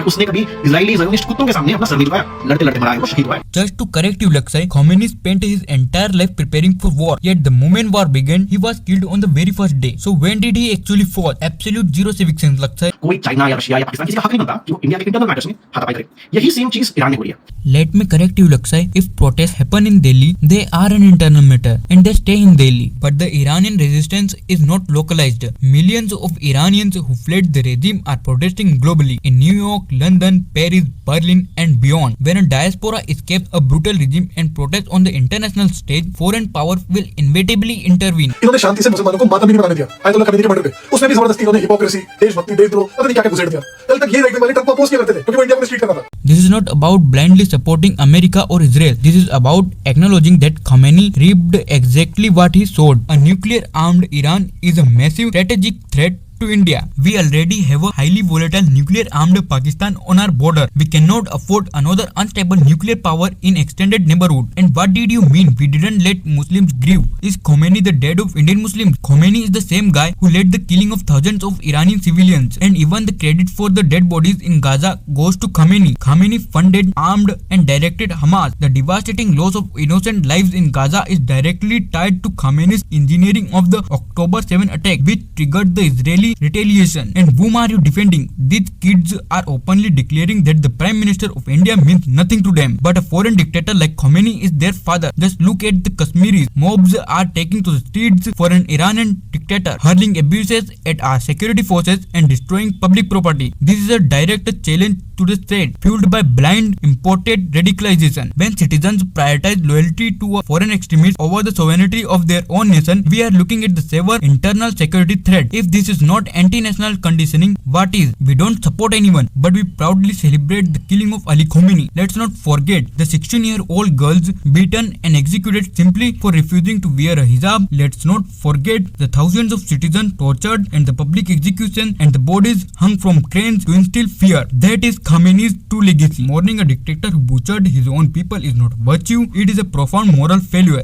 उसने कभी Israeli Zionist कुत्तों के सामने अपना सर नहीं झुकाया, लड़ते लड़ते मरा है, वो शहीद हुआ है। Just to correct you, Lakshay, Khomeini spent his entire life preparing for war. Yet the moment war began, he was killed on the very first day. So when did he actually fall? Absolute zero civic sense, Lakshay. कोई China या Russia या पाकिस्तान किसी का हक नहीं बनता कि वो इंडिया के इंटरनल मैटर्स में हाथापाई करे। यही सेम चीज ईरान ने करी है। Let me correct you, Lakshay. If protests happen in Delhi, they are an internal matter and they stay in Delhi. But the Iranian resistance is not localized. Millions of Iranians who fled the regime are protesting globally in New York, London, Paris, Berlin and beyond. When a diaspora escapes a brutal regime and protests on the international stage, foreign powers will inevitably intervene. इन्होंने शांति से मुसलमानों को मातम भी नहीं बनाने दिया। Ayatollah Khomeini के मर्डर पे उसमें भी जबरदस्ती इन्होंने हिपोक्रेसी, देशभक्ति, देशद्रोह पता नहीं क्या-क्या घुसेड़ दिया। कल तक ये देखने वाले ट्रंप को अपोज किया करते थे क्योंकि वो इंडिया को स्ट्रीट करना था। This is not about blindly supporting America or Israel. This is about acknowledging that Khomeini reaped exactly what he sowed. A nuclear-armed Iran is a massive strategic threat to India. We already have a highly volatile nuclear-armed Pakistan on our border. We cannot afford another unstable nuclear power in extended neighborhood. And what did you mean we didn't let Muslims grieve? Is Khomeini the dad of Indian Muslims? Khomeini is the same guy who led the killing of thousands of Iranian civilians. And even the credit for the dead bodies in Gaza goes to Khomeini. Khomeini funded, armed and directed Hamas. The devastating loss of innocent lives in Gaza is directly tied to Khomeini's engineering of the October 7 attack, which triggered the Israeli retaliation. And whom are you defending? These kids are openly declaring that the Prime Minister of India means nothing to them, but a foreign dictator like Khomeini is their father. Just look at the Kashmiris. Mobs are taking to the streets for an Iranian dictator, hurling abuses at our security forces and destroying public property. This is a direct challenge to the state, fueled by blind imported radicalization. When citizens prioritize loyalty to a foreign extremist over the sovereignty of their own nation, we are looking at the severe internal security threat. If this is not anti-national conditioning, what is? We don't support anyone, but we proudly celebrate the killing of Ali Khomeini. Let's not forget the 16-year-old girls beaten and executed simply for refusing to wear a hijab. Let's not forget the thousands of citizens tortured and the public execution and the bodies hung from cranes to instill fear. That is Khomeini's true legacy. Mourning a dictator who butchered his own people is not virtue, it is a profound moral failure.